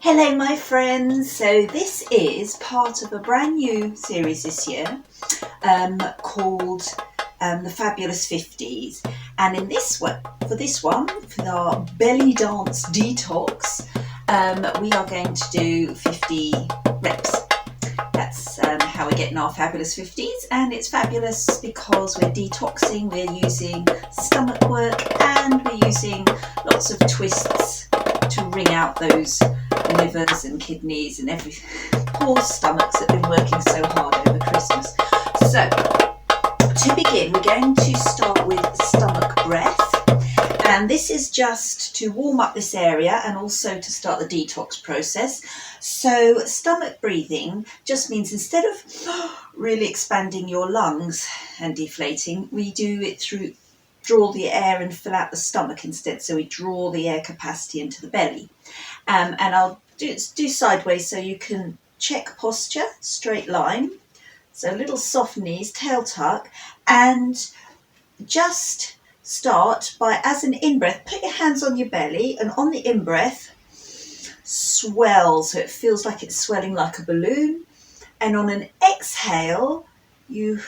Hello my friends, so this is part of a brand new series this year called the Fabulous 50s, and in this one, for our belly dance detox, we are going to do 50 reps. That's how we're getting our fabulous 50s, and it's fabulous because we're detoxing, we're using stomach work, and we're using lots of twists to wring out those livers and kidneys and every poor stomachs that have been working so hard over Christmas. So to begin, we're going to start with stomach breath, and this is just to warm up this area and also to start the detox process. So stomach breathing just means instead of really expanding your lungs and deflating, we do it through draw the air and fill out the stomach instead. So we draw the air capacity into the belly. And I'll do sideways so you can check posture, straight line. So little soft knees, tail tuck, and just start by, as an in-breath, put your hands on your belly, and on the in-breath, swell, so it feels like it's swelling like a balloon. And on an exhale, you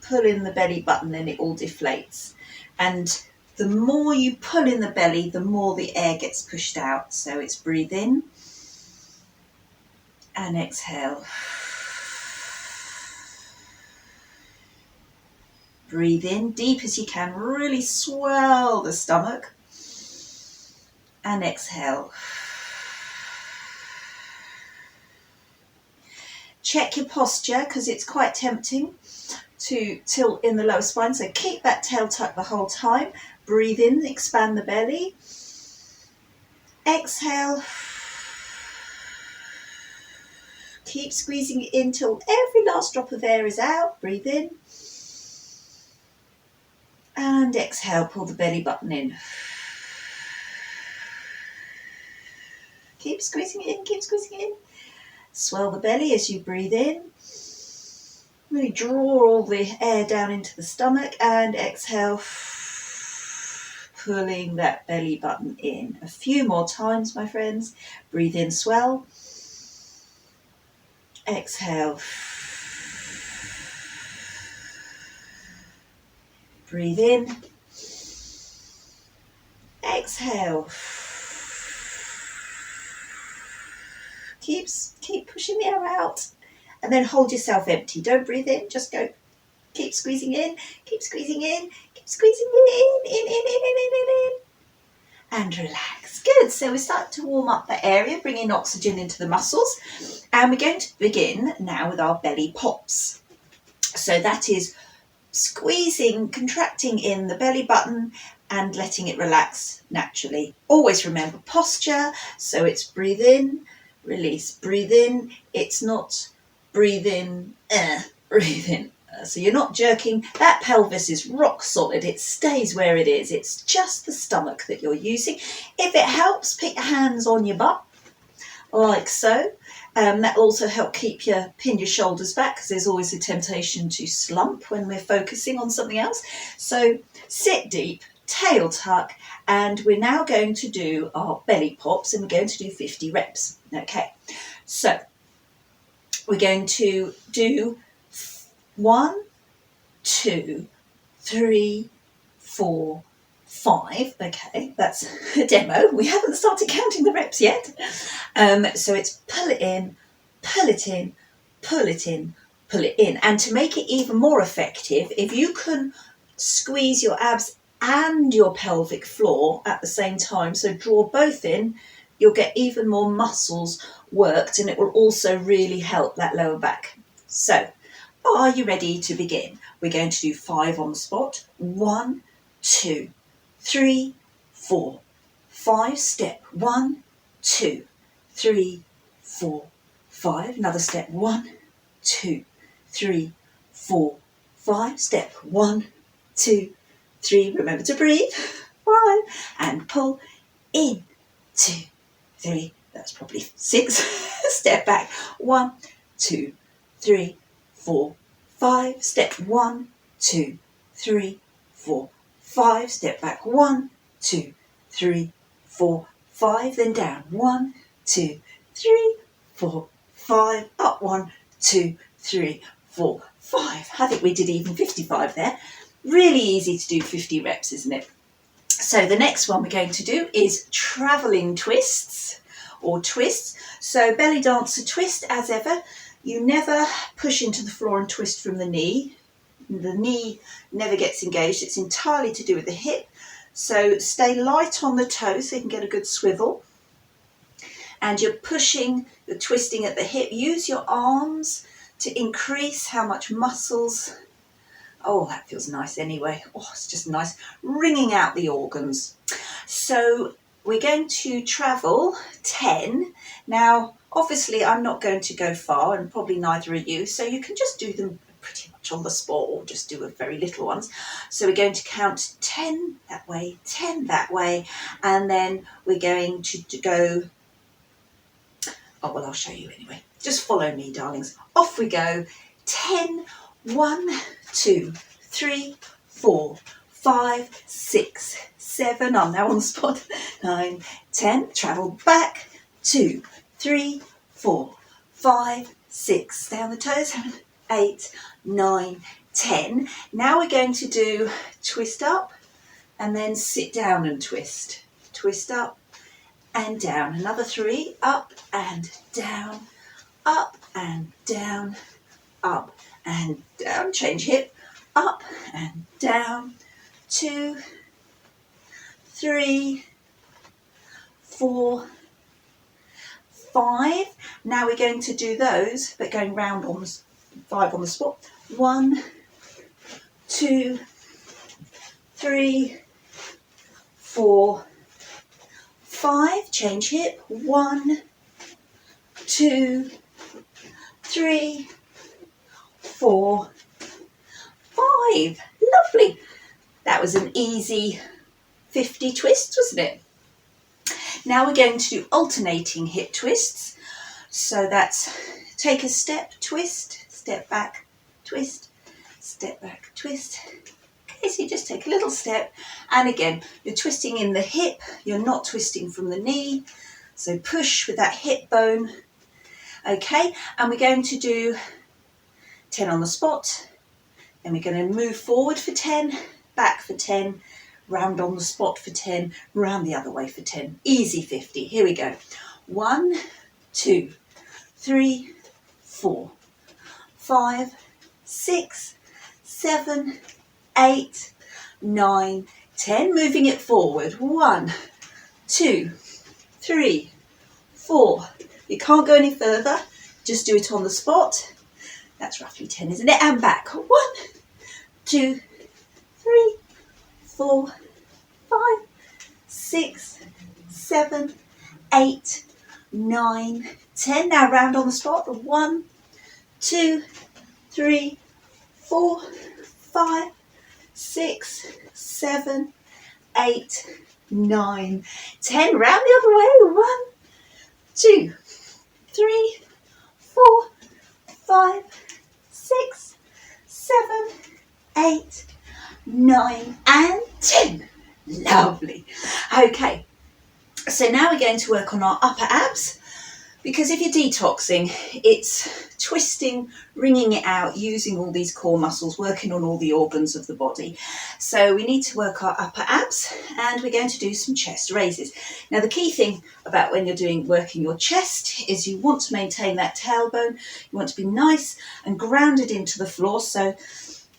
pull in the belly button and it all deflates. And the more you pull in the belly, the more the air gets pushed out. So it's breathe in and exhale. Breathe in deep as you can, really swell the stomach, and exhale. Check your posture because it's quite tempting to tilt in the lower spine, so keep that tail tucked the whole time. Breathe in, expand the belly. Exhale. Keep squeezing it in till every last drop of air is out. Breathe in. And exhale, pull the belly button in. Keep squeezing it in, keep squeezing it in. Swell the belly as you breathe in. Really draw all the air down into the stomach, and exhale, pulling that belly button in. A few more times, my friends. Breathe in, swell. Exhale. Breathe in. Exhale. Keep pushing the air out. And then hold yourself empty. Don't breathe in, just go. Keep squeezing in, keep squeezing in, keep squeezing in. And relax. Good. So we start to warm up the area, bringing oxygen into the muscles. And we're going to begin now with our belly pops. So that is squeezing, contracting in the belly button and letting it relax naturally. Always remember posture. So it's breathe in, release, breathe in. It's not breathe in, breathe in. So you're not jerking. That pelvis is rock solid. It stays where it is. It's just the stomach that you're using. If it helps, put your hands on your butt, like so. That will also help pin your shoulders back, because there's always a temptation to slump when we're focusing on something else. So sit deep, tail tuck, and we're now going to do our belly pops, and we're going to do 50 reps. Okay, so we're going to do 1, 2, 3, 4, 5. Okay, that's a demo. We haven't started counting the reps yet. So it's pull it in, pull it in, pull it in, pull it in. And to make it even more effective, if you can squeeze your abs and your pelvic floor at the same time, so draw both in, you'll get even more muscles worked, and it will also really help that lower back. So are you ready to begin? We're going to do 5 on the spot. 1, 2, 3, 4, 5. Step 1, 2, 3, 4, 5. Another step 1, 2, 3, 4, 5. Step 1, 2, 3. Remember to breathe. 5 and pull in. 2, 3. That's probably 6. Step back. 1, 2, 3, 4, 5. Step 1, 2, 3, 4, 5. Step back. 1, 2, 3, 4, 5. Then down. 1, 2, 3, 4, 5. Up, 1, 2, 3, 4, 5. I think we did even 55 there. Really easy to do 50 reps, isn't it? So the next one we're going to do is travelling twists or twists. So belly dancer twist as ever. You never push into the floor and twist from the knee. The knee never gets engaged. It's entirely to do with the hip. So stay light on the toes so you can get a good swivel. And you're pushing, you're twisting at the hip. Use your arms to increase how much muscles. Oh, that feels nice anyway. Oh, it's just nice. Wringing out the organs. So we're going to travel 10. Now, obviously, I'm not going to go far, and probably neither are you. So you can just do them pretty much on the spot, or just do a very little ones. So we're going to count 10 that way, 10 that way, and then we're going to go. Oh, well, I'll show you anyway. Just follow me, darlings. Off we go. 10, 1, 2, 3, 4, 5, 6, 7. I'm now on the spot. 9, 10. Travel back. 2, 3, 4, 5, 6. Stay on the toes. 7, 8, 9, 10. Now we're going to do twist up and then sit down and twist. Twist up and down. Another 3. Up and down. Up and down. Up and down. Change hip. Up and down. 2, 3, 4, 5. Now we're going to do those, but going round on 5 on the spot. 1, 2, 3, 4, 5. Change hip. 1, 2, 3, 4, 5. Lovely. That was an easy 50 twists, wasn't it? Now we're going to do alternating hip twists. So that's take a step, twist, step back, twist, step back, twist. Okay, so you just take a little step. And again, you're twisting in the hip. You're not twisting from the knee. So push with that hip bone. Okay, and we're going to do 10 on the spot. Then we're going to move forward for 10, back for 10, round on the spot for 10, round the other way for 10. Easy 50. Here we go. 1, 2, 3, 4, 5, 6, 7, 8, 9, 10. Moving it forward. 1, 2, 3, 4. You can't go any further. Just do it on the spot. That's roughly 10, isn't it? And back. 1, 2, 3, 4, 5, 6, 7, 8, 9, 10. Now round on the spot. 1, 2, 3, 4, 5, 6, 7, 8, 9, 10. Round the other way. 1, 2, 3, 4, 5, 6, 7, 8, 9, and 10. Lovely. Okay, so now we're going to work on our upper abs, because if you're detoxing, it's twisting, wringing it out, using all these core muscles, working on all the organs of the body. So we need to work our upper abs, and we're going to do some chest raises. Now the key thing about when you're working your chest is you want to maintain that tailbone. You want to be nice and grounded into the floor. So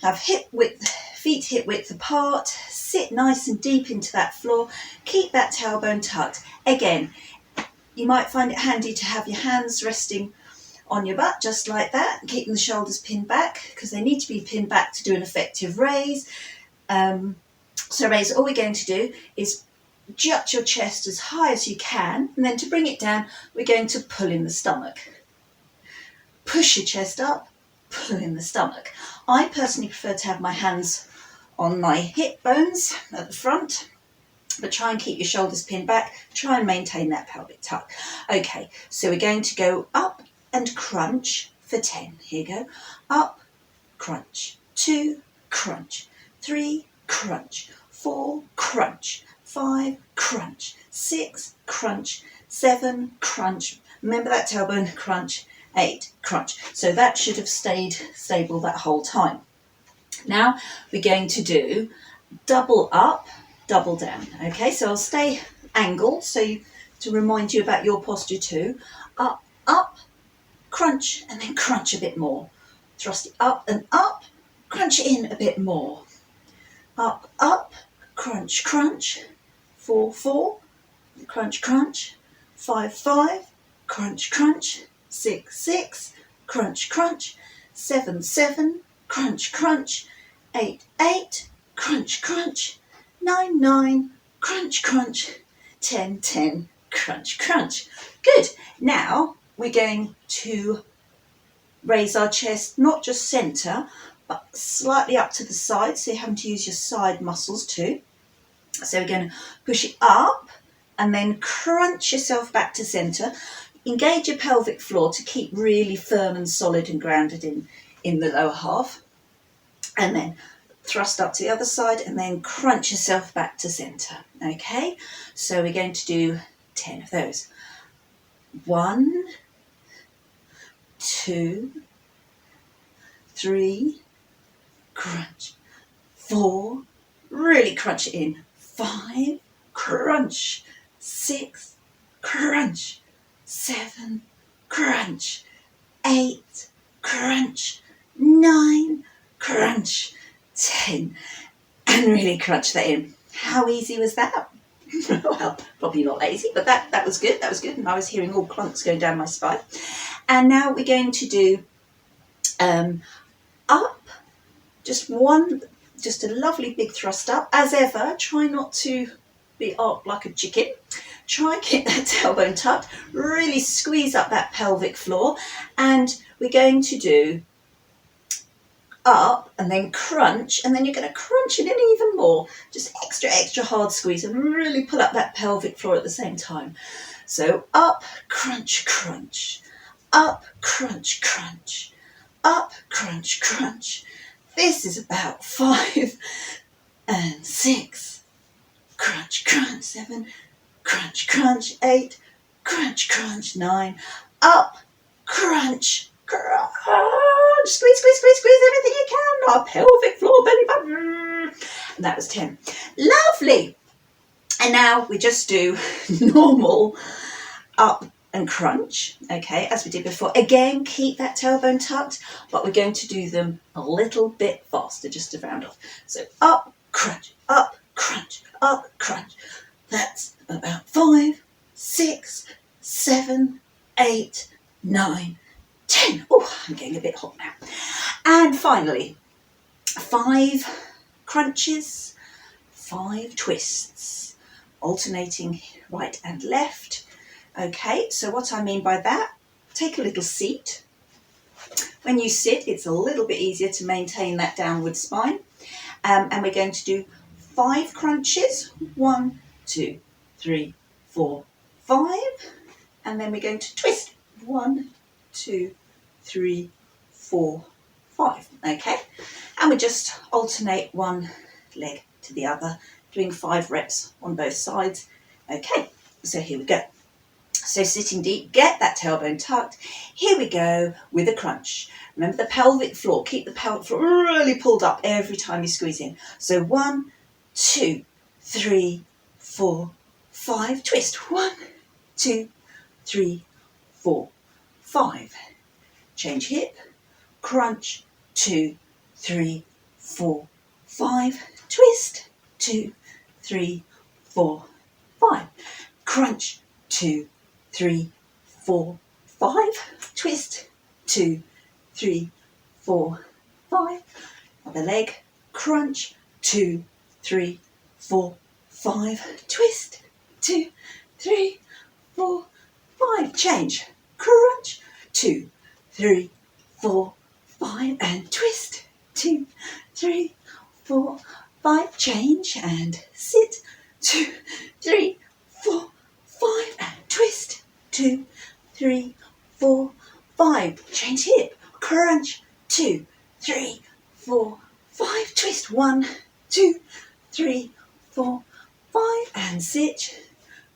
have feet hip width apart, sit nice and deep into that floor, keep that tailbone tucked. Again, you might find it handy to have your hands resting on your butt, just like that, keeping the shoulders pinned back, because they need to be pinned back to do an effective raise. So raise, all we're going to do is jut your chest as high as you can, and then to bring it down, we're going to pull in the stomach. Push your chest up, pull in the stomach. I personally prefer to have my hands on my hip bones at the front, but try and keep your shoulders pinned back. Try and maintain that pelvic tuck. Okay, so we're going to go up and crunch for 10. Here you go. Up, crunch. 2, crunch. 3, crunch. 4, crunch. 5, crunch. 6, crunch. 7, crunch. Remember that tailbone, crunch. 8, crunch. So that should have stayed stable that whole time. Now we're going to do double up, double down. Okay, so I'll stay angled to remind you about your posture too. Up, up, crunch, and then crunch a bit more. Thrust it up and up, crunch it in a bit more. Up, up, crunch, crunch. 4, 4, crunch, crunch. 5, 5, crunch, crunch. 6, 6, crunch, crunch. 7, 7, crunch, crunch. 8, 8, crunch, crunch. 9, 9, crunch, crunch. 10, 10, crunch, crunch. Good. Now we're going to raise our chest, not just centre, but slightly up to the side, so you're having to use your side muscles too. So we're going to push it up and then crunch yourself back to centre. Engage your pelvic floor to keep really firm and solid and grounded in the lower half. And then thrust up to the other side and then crunch yourself back to centre. Okay, so we're going to do 10 of those. 1, 2, 3, crunch. 4, really crunch it in. 5, crunch. 6, crunch. 7, crunch. 8, crunch. 9, crunch. 10, and really crunch that in. How easy was that? Well, probably not easy, but that was good. That was good, and I was hearing all clunks going down my spine. And now we're going to do up, just a lovely big thrust up. As ever, try not to be up like a chicken. Try and get that tailbone tucked. Really squeeze up that pelvic floor, and we're going to do up and then crunch, and then you're going to crunch it in even more. Just extra hard squeeze and really pull up that pelvic floor at the same time. So up, crunch, crunch. Up, crunch, crunch. Up, crunch, crunch. This is about 5 and 6. Crunch, crunch. 7, crunch, crunch. 8, crunch, crunch. 9, up, crunch, crunch. Squeeze, squeeze, squeeze, squeeze everything you can. Our pelvic floor, belly button. And that was 10. Lovely. And now we just do normal up and crunch, okay, as we did before. Again, keep that tailbone tucked, but we're going to do them a little bit faster just to round off. So up, crunch, up, crunch, up, crunch. That's about 5, 6, 7, 8, 9, 10. Oh, I'm getting a bit hot now. And finally, 5 crunches, 5 twists, alternating right and left. Okay, so what I mean by that, take a little seat. When you sit, it's a little bit easier to maintain that downward spine. And we're going to do 5 crunches. 1, 2, 3, 4, 5. And then we're going to twist. 1, 2, 3, 4, 5. Okay, and we just alternate one leg to the other, doing 5 reps on both sides. Okay, so here we go. So sitting deep, get that tailbone tucked. Here we go with a crunch. Remember the pelvic floor. Keep the pelvic floor really pulled up every time you squeeze in. So 1, 2, 3, 4, 5. Twist. 1, 2, 3, 4, 5. Change hip. Crunch. 2, 3, 4, 5. Twist. 2, 3, 4, 5. Crunch. 2, 3, 4, 5. Twist. 2, 3, 4, 5. Other leg. Crunch. 2, 3, 4, 5. Twist. 2, 3, 4, 5. Change. Crunch. 2, 3, 4, 5. And twist. 2, 3, 4, 5. Change and sit. 2, 3, 4, 5. And twist. 2, 3, 4, 5. Change hip. Crunch. 2, 3, 4, 5. Twist. 1, 2, 3, 4, 5. And sit.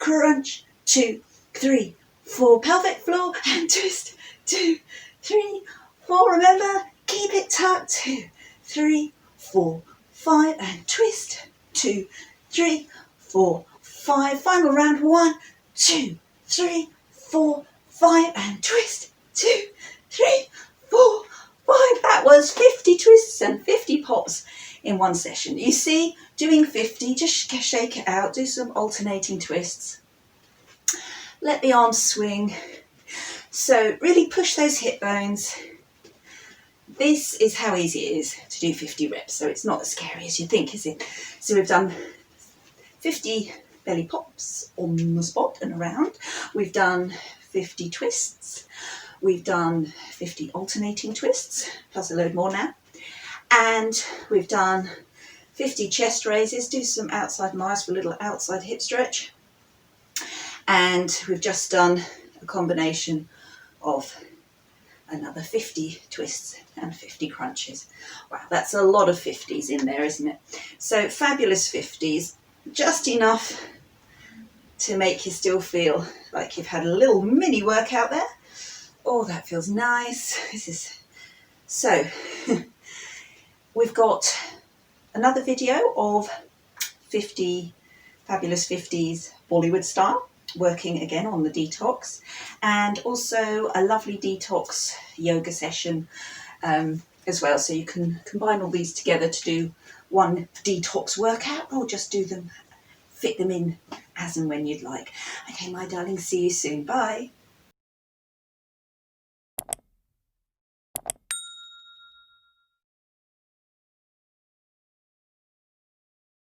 Crunch. 2, 3, 4, pelvic floor and twist, 2, 3, 4, remember, keep it tucked, 2, 3, 4, 5 and twist, 2, 3, 4, 5, final round, 1, 2, 3, 4, 5 and twist, 2, 3, 4, 5. That was 50 twists and 50 pops in one session. You see, doing 50, just shake it out, do some alternating twists. Let the arms swing. So really push those hip bones. This is how easy it is to do 50 reps, so it's not as scary as you think, is it? So we've done 50 belly pops on the spot and around. We've done 50 twists. We've done 50 alternating twists, plus a load more now. And we've done 50 chest raises. Do some outside miles for a little outside hip stretch. And we've just done a combination of another 50 twists and 50 crunches. Wow, that's a lot of 50s in there, isn't it? So fabulous 50s, just enough to make you still feel like you've had a little mini workout there. Oh, that feels nice. This is so. We've got another video of 50 fabulous 50s Bollywood style, working again on the detox, and also a lovely detox yoga session as well. So you can combine all these together to do one detox workout, or just do them, fit them in as and when you'd like. Okay, my darling, see you soon. Bye.